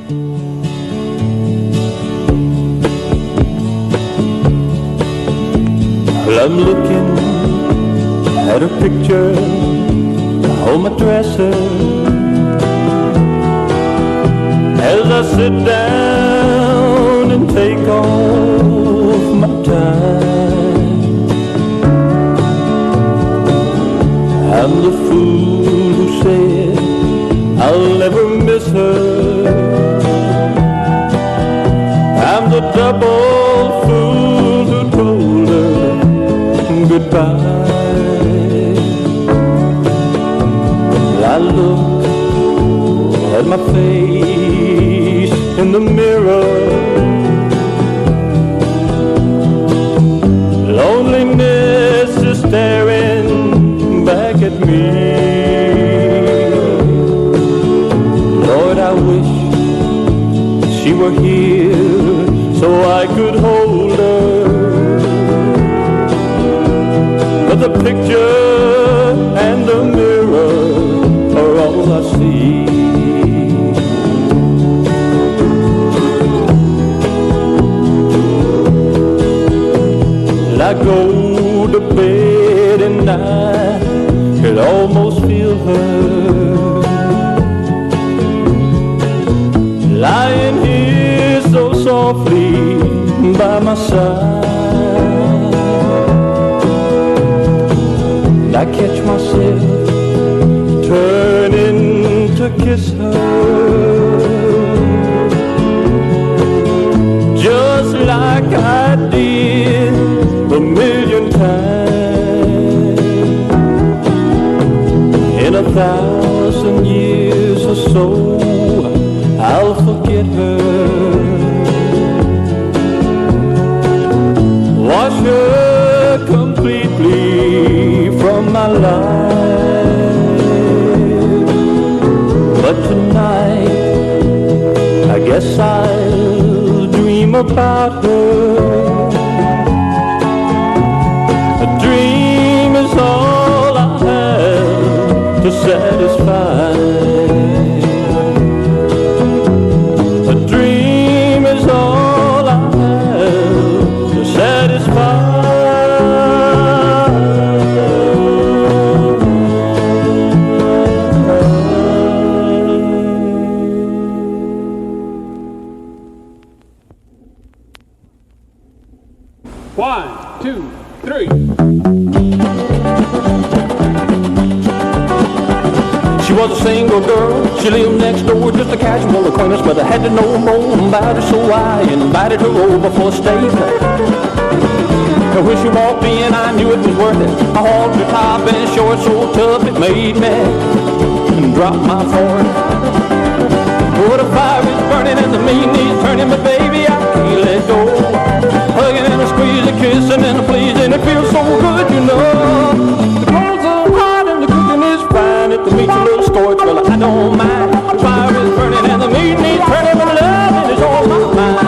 Well, I'm looking at her picture on my dresser as I sit down and take off my tie. I'm the fool who said I'll never miss her. I'm the double fool who told her goodbye. I look at my face in the mirror. Loneliness is staring back at me. Lord, I wish she were here so I could hold her. But the picture and the mirror are all I see. I go to bed and I could almost feel her lying here so softly by my side. And I catch myself turning to kiss her, just like I did a million times. In 1,000 years or so, I'll forget her, wash her completely from my life. But tonight, I guess I'll dream about her. A dream is all I have to satisfy. A dream is all I have to satisfy. One, two, three. She was a single girl, she lived next door, just a casual acquaintance, but I had to know more about her, so I invited her over for a steak. And when she walked in, I knew it was worth it. I hauled her top and short so tough it made me drop my fork. Oh, the fire is burning and the meat is turning, but baby, I can't let go. Hugging and a squeezing, kissing and a pleasing, it feels so good, you know. The clothes are hot and the cooking is fine. If the meat's a little scorched, well, I don't mind. The fire is burning and the meat needs turning, but loving is on my mind.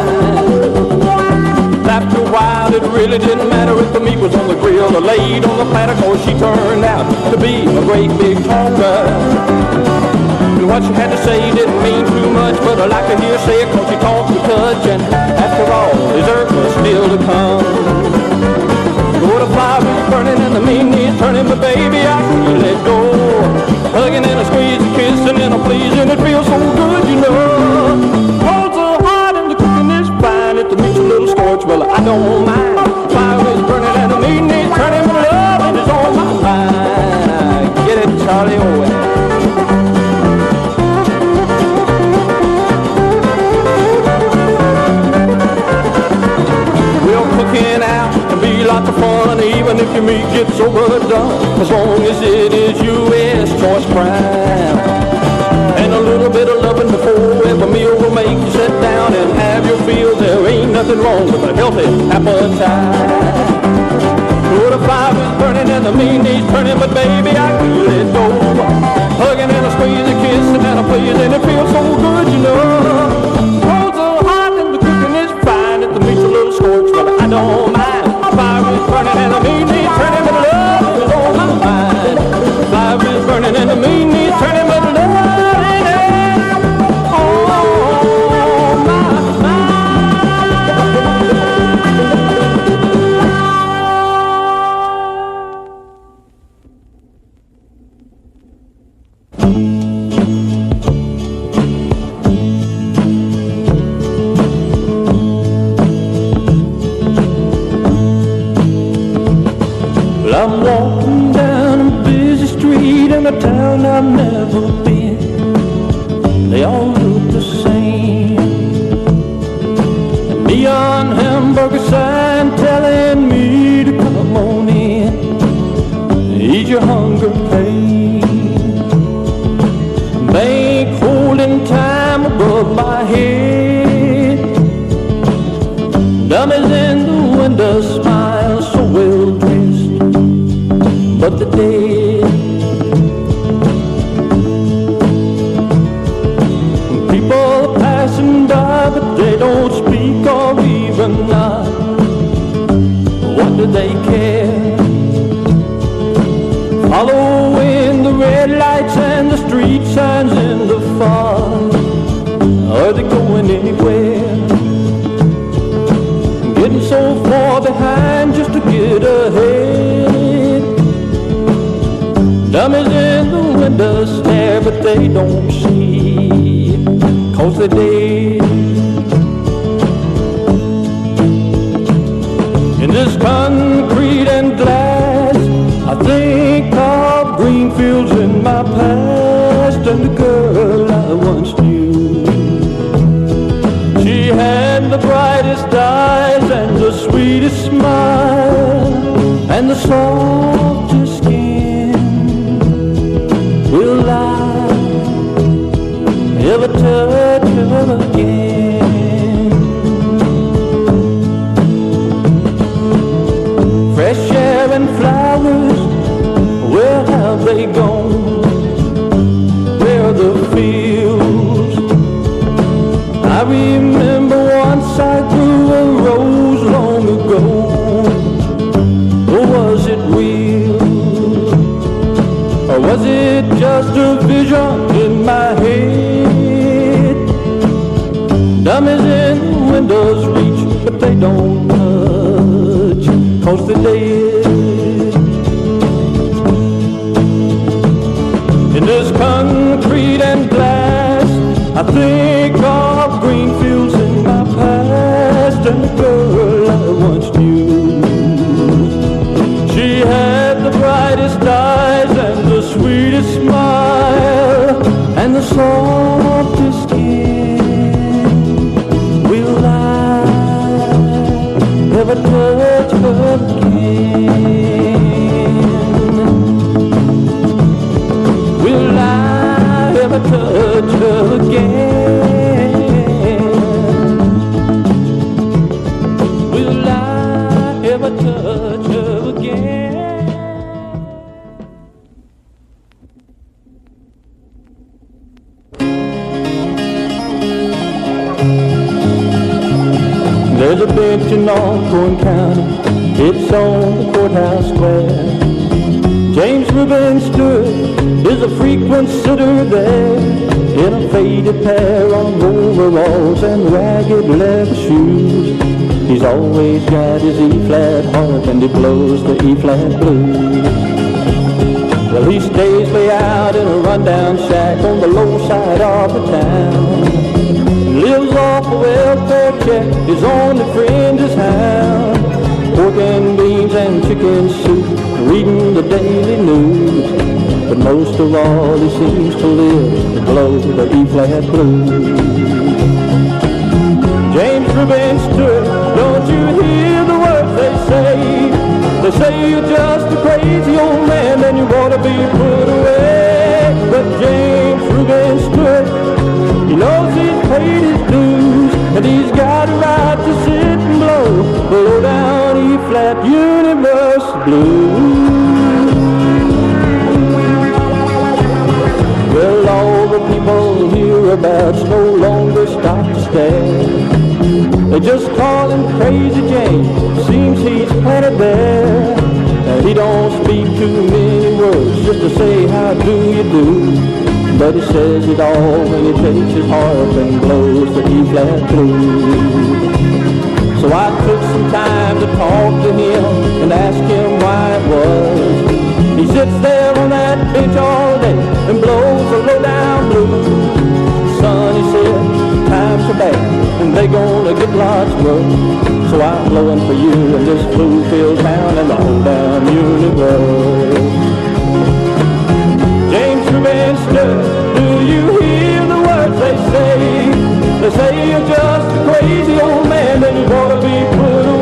After a while, it really didn't matter if the meat was on the grill or laid on the platter, 'cause she turned out to be a great big talker. And what she had to say didn't mean too much, but I like to hear her say it 'cause she talked with touch. And after all, dessert was still to come. Oh, the fire is burning and the meat needs turning, but baby, I can't let go. Hugging and a squeezing, kissing and a pleasing, it feels so good, you know. Coals are hot and the cooking is fine. If the meat's a little scorched, well, I don't mind. Fire is burning and the meat needs turning, but love is on my mind. Get it, Charlie Owen. Cooking out can be lots of fun, even if your meat gets overdone, as long as it is U.S. choice prime. And a little bit of loving before every meal will make you sit down and have your feel. There ain't nothing wrong with a healthy appetite. Oh, the fire is burning and the meat needs turning, but baby, I can't let go. Hugging and a squeezing, kissing and a pleasing, it feels so good, you know. Coals are hot and the cooking is fine. If the meat's a little scorched, well, I don't mind. Fire is burning and the meat needs turning, but love is on my mind. Fire is burning and the meat needs turning, but love is on my mind. hamburger sign telling me to come on in, ease your hunger pain. Bank holding time above my head, dummies in the window smile so well dressed, but the dead. People are passing by, but they don't speak or even nod. What do they care? Following the red lights and the street signs in the fog. Are they going anywhere? Getting so far behind just to get ahead. Dummies in the window stare, but they don't see it, 'cause they're dead. In this concrete and glass, I think of green fields in my past and the girl I once knew. She had the brightest eyes and the sweetest smile and the softest skin. Will I ever touch her again? Fresh air and flowers, where have they gone? Where are the fields? I remember once I grew a rose long ago. Or was it real? Or was it just a vision in my head? Dummies in the windows reach, but they don't touch, 'cause they're dead. In this concrete and glass, I think of green fields in my past and the girl I once knew. She had the brightest eyes and the sweetest smile and the softest skin. Will I ever touch her again? Will I ever touch her again? Will I ever touch her again? There's a bench in Alcorn County, it's on the courthouse square. James Reuben Stewart is a frequent sitter there, in a faded pair of overalls and ragged leather shoes. He's always got his E-flat harp and he blows the E-flat blues. Well, he stays way out in a rundown shack on the low side of the town. Lives off a welfare check, his only friend is hound. Pork and beans and chicken soup, reading the daily news. But most of all he seems to live to blow the E-flat blues. James Reuben Stewart, don't you hear the words they say? They say you're just a crazy old man and you ought to be put away. But James Reuben Stewart, he knows he's paid his dues, and he's got a right to sit and blow the low-down E-flat universe blues. Well, all the people hereabouts no longer stop to stare. They just call him Crazy James, seems he's headed there. And he don't speak too many words, just to say how do you do. But he says it all when he takes his harp and blows the E-flat blues. So I took some time to talk to him and ask him why it was. He sits there on that bench all day and blows the low-down blues. Son, he said, times are bad and they gonna get lots worse. So I'm blowing for you in this blue-filled town and the whole damn universe. James Reuben Stewart, do you hear the words they say? They say you're just a crazy old man and you ought to be put away.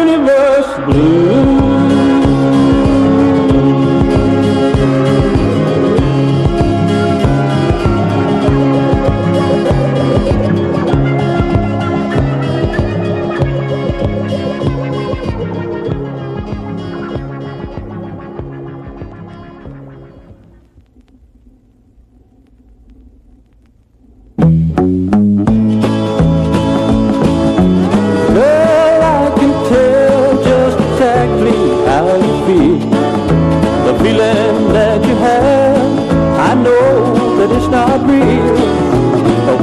universe blue.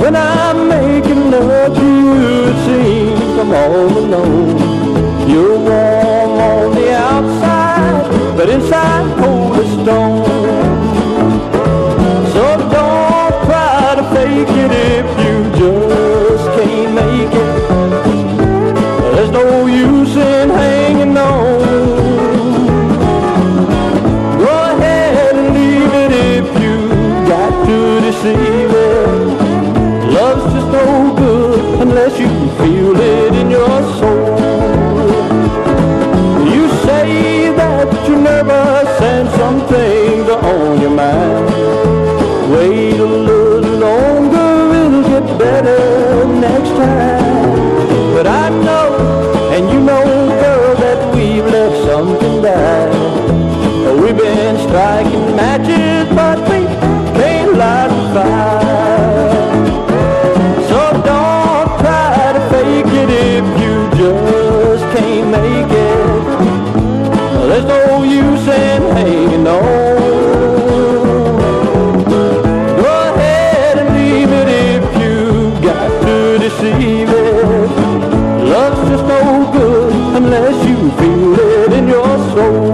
When I'm making love to you, it seems I'm all alone. You're warm on the outside, but inside cold as stone. So don't try to fake it if you just can't make it. There's no use in hanging on. Go ahead and leave it if you got to deceive it. Love's just no good unless you feel it in your soul. You say that you're nervous and some things are on your mind. Wait a little longer, it'll get better next time. But I know, and you know, girl, that we've let something die. We've been striking matches, but we can't light the fire. If you just can't make it, there's no use in hanging on. Go ahead and leave it if you got to deceive it. Love's just no good unless you feel it in your soul.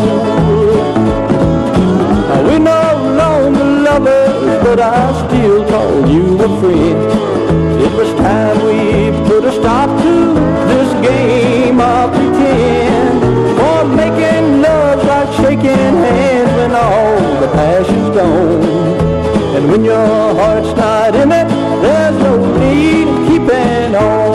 Now we're no longer lovers, but I still call you a friend. It was time we put a stop to this game of pretend. For making love like shaking hands when all the passion's gone. And when your heart's not in it, there's no need in keeping on.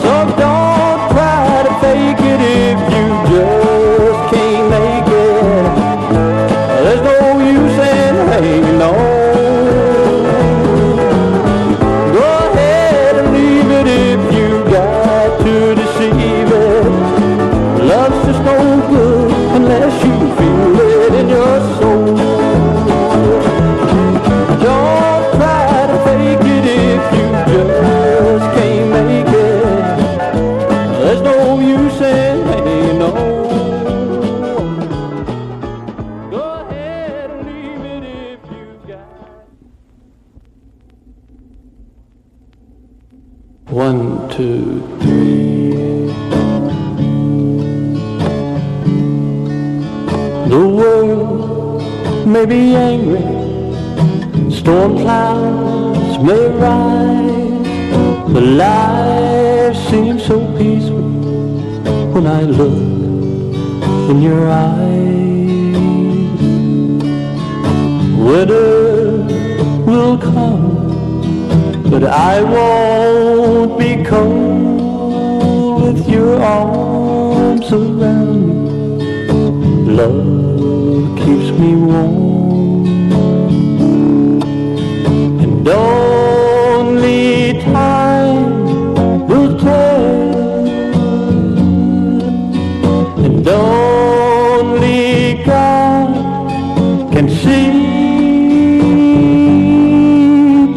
So don't try to fake it if you just can't make it. There's no use in hanging on. Unless you feel it in your soul. Don't try to fake it if you just can't make it. There's no use in hanging on. Go ahead and leave it if you got. 1, 2, 3. The world may be angry, storm clouds may rise, but life seems so peaceful when I look in your eyes. Winter will come, but I won't be cold with your arms around me. Love keeps me warm, and only time will tell, and only God can see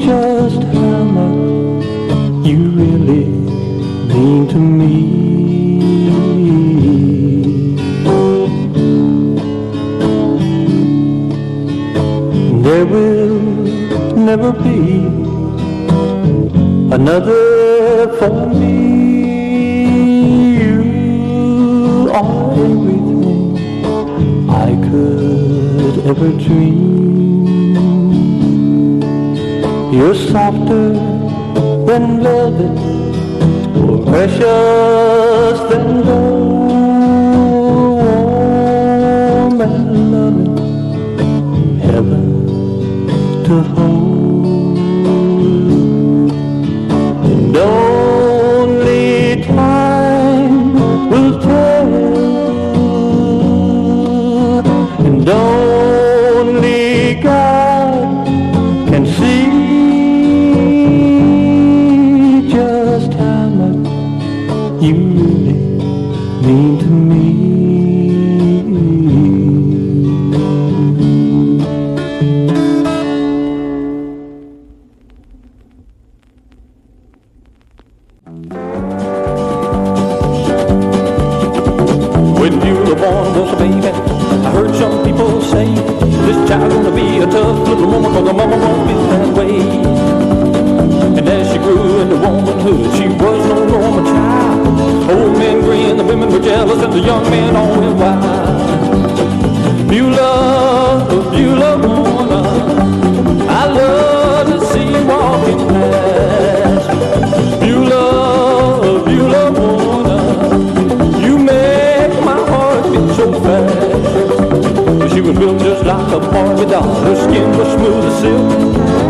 just how much you really mean to me. There will never be another for me. You are everything I could ever dream. You're softer than velvet, more precious than gold, warm and loving, heaven to hold, and only time mean to me. When Beulah Warner was a baby, I heard some people say, this child gonna be a tough little woman, cause the mama won't be that way. And as she grew into womanhood, she was no normal child. Old men grinned, the women were jealous, and the young men all went wild. Beulah, Beulah Warner, I love to see you walking past. Beulah, Beulah Warner, you make my heart beat so fast. She was built just like a Barbie doll. Her skin was smooth as silk,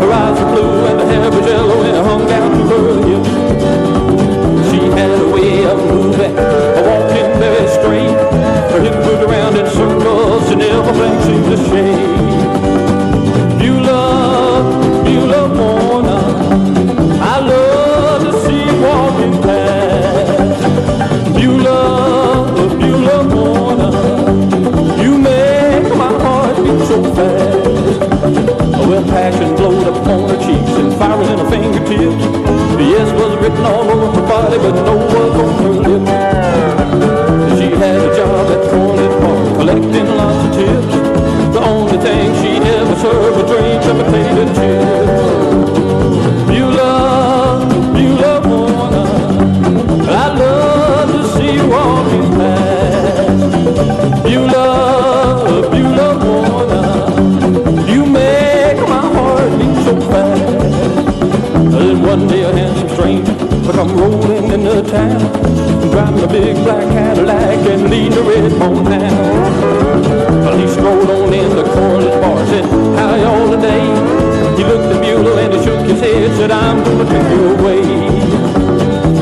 her eyes were blue and her hair was yellow and it hung down to her hips. She had a way of moving, walking very straight. Her hips moved around in circles and everything seemed to shake. Beulah, Beulah Warner, I love to see you walking past. Beulah, Beulah Warner, you make my heart beat so fast. Well, passion glowed upon her cheeks and fire in her fingertips. The yes was written all over her body, but no was on her lips. She had a job at Cornett Park, collecting lots of tips. The only thing she'd ever serve was drinks and potato chips. Beulah, Beulah Warner, I love to see you walking past. Beulah, Beulah Warner, you make my heart beat so fast. Then one day a handsome stranger would come rolling into town, driving a big black Cadillac and leading a red hometown. Well, he strolled on in the Corliss bar, said, how y'all today? He looked at Beulah and he shook his head, said, I'm gonna take you away.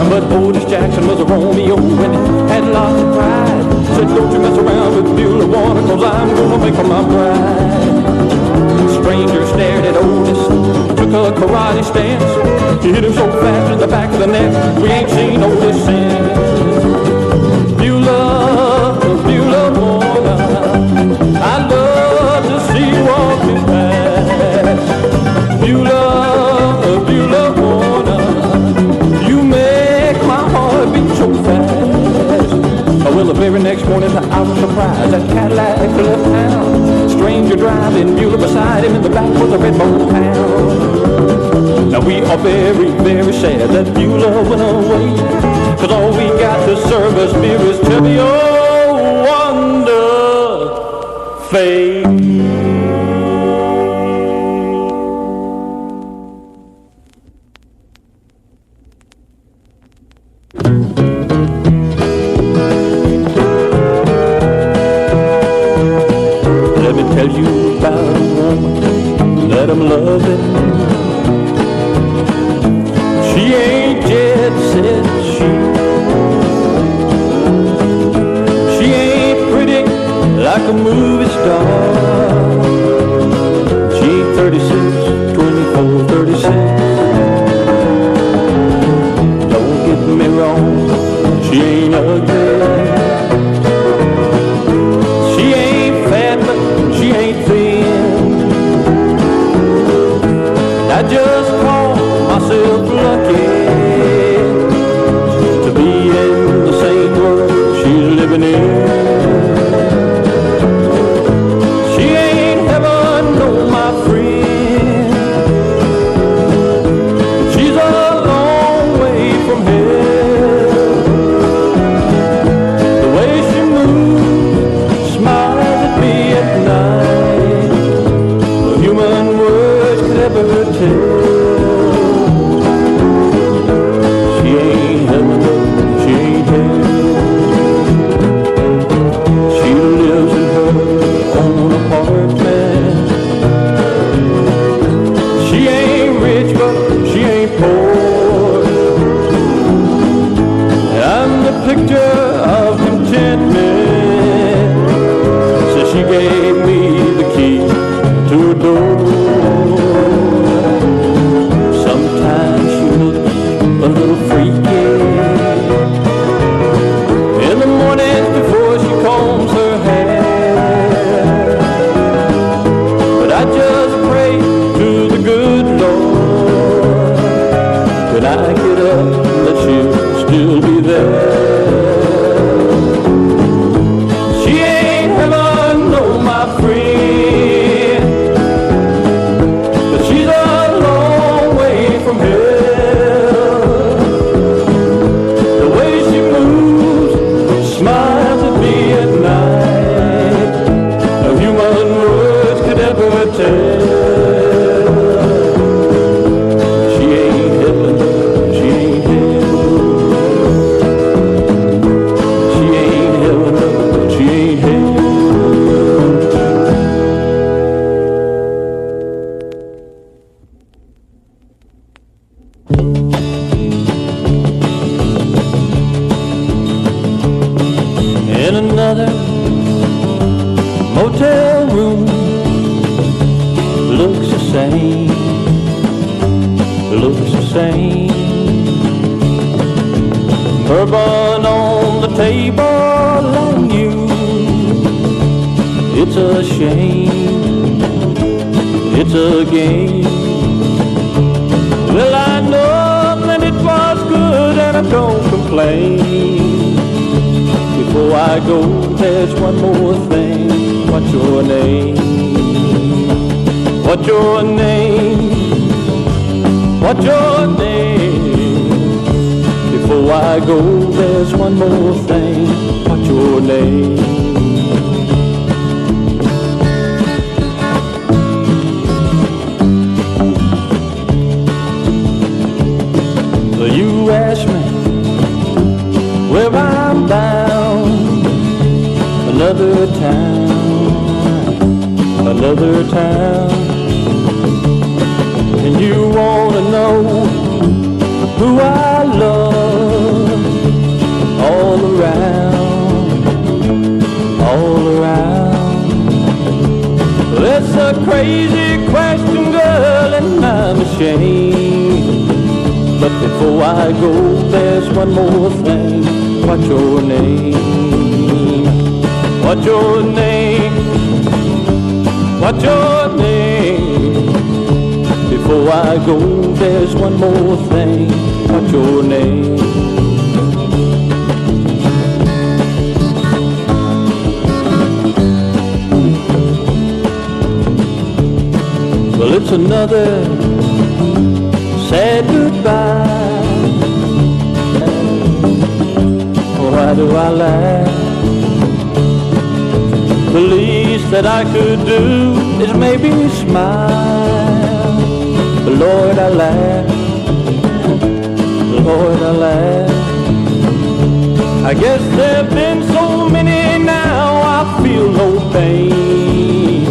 But Otis Jackson was a Romeo and he had lots of pride. Said, don't you mess around with Beulah Warner, cause I'm gonna make her my bride. The stranger stared at Otis, took a karate stance. He hit him so fast in the back of the neck, we ain't seen Otis since. Beulah, Beulah Warner, I love to see you walking past. Beulah, Beulah Warner, you make my heart beat so fast. Well, the very next morning I was surprised that Cadillac left town. Stranger driving, Beulah beside him, in the back was a red bone hound. Now we are very, very sad that Beulah went away, cause all we got to serve us beer is Chevy, oh, wonder fate. Tell you about a woman that I'm loving. She ain't jet set she ain't pretty like a movie star. She ain't 36, 24, 36. Don't get me wrong, she ain't ugly. I just call myself lucky to be in the same world she's living in. She ain't heaven, no, my friend. She's a long way from hell. another motel room. Looks the same, looks the same. Bourbon on the table and you, it's a shame, it's a game. Well, I know that it was good and I don't complain. Before I go, there's one more thing. What's your name? What's your name? What's your name? Before I go, there's one more thing. What's your name? You ask me where I'm bound. Another town, another town. And you wanna know who I love. All around, all around. Well, it's a crazy question, girl, and I'm ashamed. But before I go, there's one more thing. What's your name? What's your name? What's your name? Before I go, there's one more thing. What's your name? Well, it's another sad goodbye. Why do I laugh? The least that I could do is maybe smile. But Lord, I laugh. Lord, I laugh. I guess there've been so many now I feel no pain.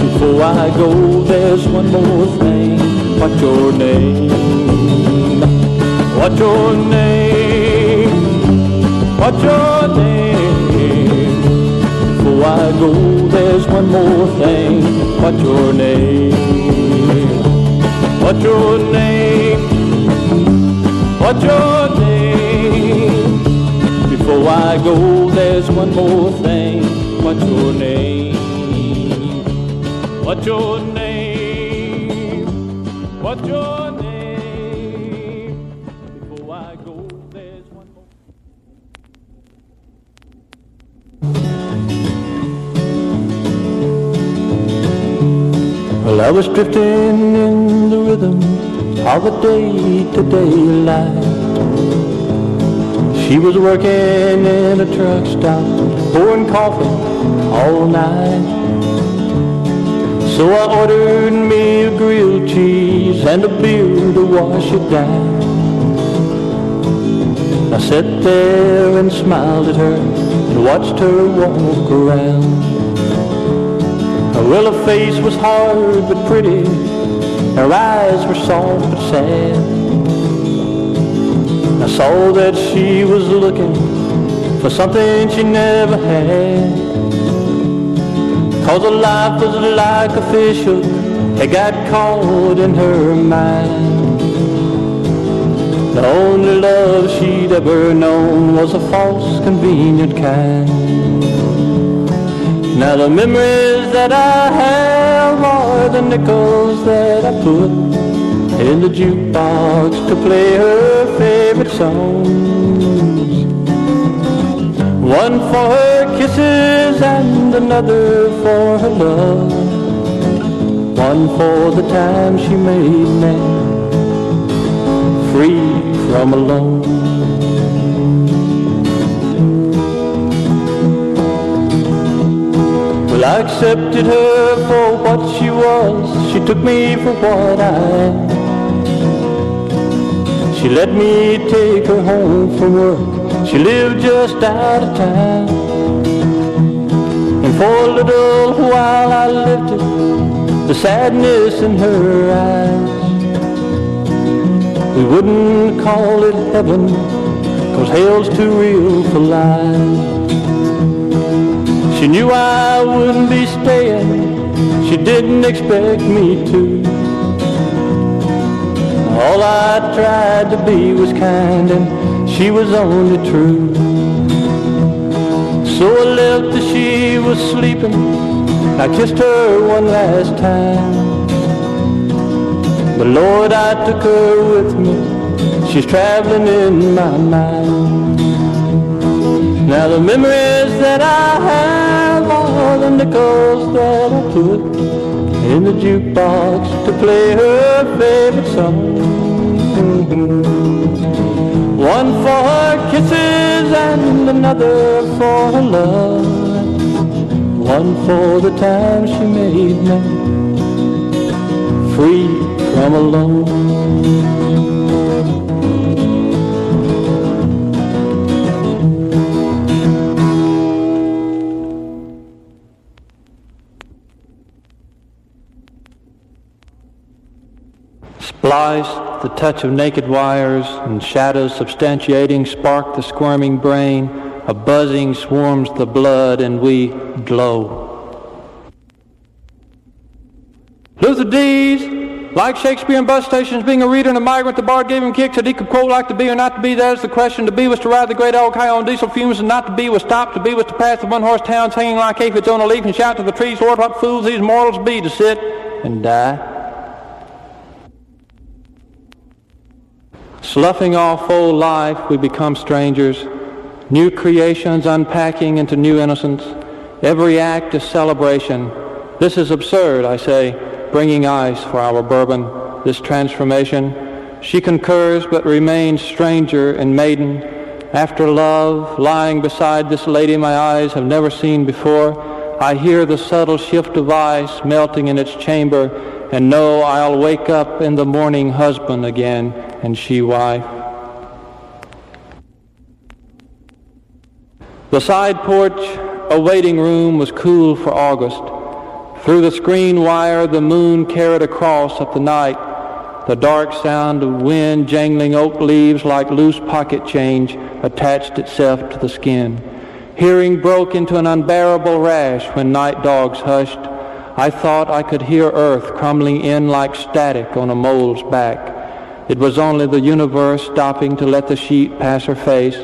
Before I go, there's one more thing. What's your name? What's your name? What's your name? Before I go, there's one more thing. What's your name? What's your name? What's your name? Before I go, there's one more thing. What's your name? What's your name? What's your name? Before I go, there's one more. Well, I was drifting in the rhythm of a day-to-day life. She was working in a truck stop, pouring coffee all night. So I ordered me a grilled cheese and a beer to wash it down. I sat there and smiled at her and watched her walk around. Well, her face was hard but pretty, her eyes were soft but sad. I saw that she was looking for something she never had. 'Cause her life was like a fish hook, it got caught in her mind. The only love she'd ever known was a false, convenient kind. Now the memories that I have are the nickels that I put in the jukebox to play her favorite songs. One for her kisses and another for her love. One for the time she made me free from alone. Well, I accepted her for what she was. She took me for what I am. She let me take her home from work. She lived just out of town. And for a little while I lifted the sadness in her eyes. We wouldn't call it heaven, 'cause hell's too real for lies. She knew I wouldn't be staying, she didn't expect me to. All I tried to be was kind, and she was only true. So I left as she was sleeping, I kissed her one last time. But Lord, I took her with me, she's traveling in my mind. Now the memories that I have are the nickels that I put in the jukebox to play her favorite song. One for her kisses and another for her love. One for the time she made me free from alone. Spliced, the touch of naked wires and shadows substantiating spark the squirming brain. A buzzing swarms the blood and we glow. Luther Dees, like Shakespeare in bus stations, being a reader and a migrant, the bard gave him kicks that he could quote like to be or not to be. That is the question. To be was to ride the great old cow on diesel fumes, and not to be was stop. To be was to pass the one-horse towns hanging like aphids on a leaf and shout to the trees, Lord, what fools these mortals be to sit and die. Sloughing off old life, we become strangers, new creations unpacking into new innocence. Every act is celebration. This is absurd, I say, bringing ice for our bourbon, this transformation. She concurs but remains stranger and maiden. After love, lying beside this lady my eyes have never seen before, I hear the subtle shift of ice melting in its chamber and know I'll wake up in the morning husband again and she wife. The side porch, a waiting room, was cool for August. Through the screen wire the moon carried across at the night. The dark sound of wind jangling oak leaves like loose pocket change attached itself to the skin. Hearing broke into an unbearable rash when night dogs hushed. I thought I could hear earth crumbling in like static on a mole's back. It was only the universe stopping to let the sheet pass her face.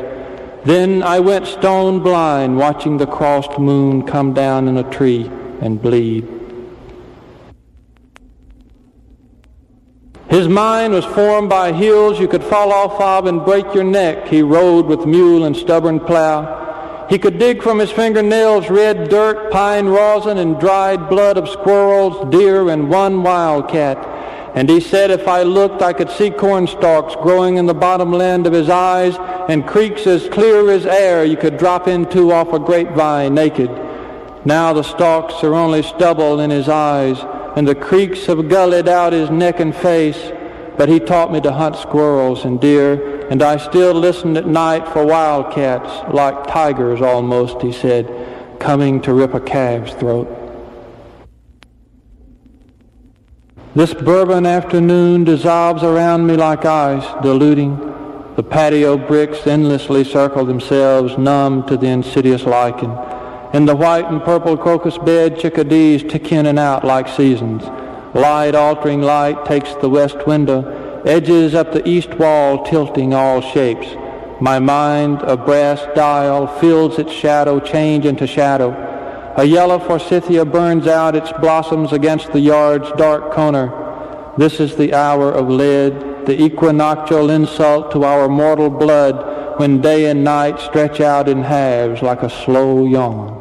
Then I went stone blind, watching the crossed moon come down in a tree and bleed. His mind was formed by hills you could fall off of and break your neck. He rode with mule and stubborn plow. He could dig from his fingernails red dirt, pine rosin, and dried blood of squirrels, deer, and one wildcat. And he said if I looked, I could see corn stalks growing in the bottom land of his eyes and creeks as clear as air you could drop into off a grapevine naked. Now the stalks are only stubble in his eyes, and the creeks have gullied out his neck and face. But he taught me to hunt squirrels and deer, and I still listened at night for wildcats, like tigers almost, he said, coming to rip a calf's throat. This bourbon afternoon dissolves around me like ice, diluting. The patio bricks endlessly circle themselves, numb to the insidious lichen. In the white and purple crocus bed, chickadees tick in and out like seasons. Light altering light takes the west window, edges up the east wall, tilting all shapes. My mind, a brass dial, fills its shadow, change into shadow. A yellow forsythia burns out its blossoms against the yard's dark corner. This is the hour of lead, the equinoctial insult to our mortal blood, when day and night stretch out in halves like a slow yawn.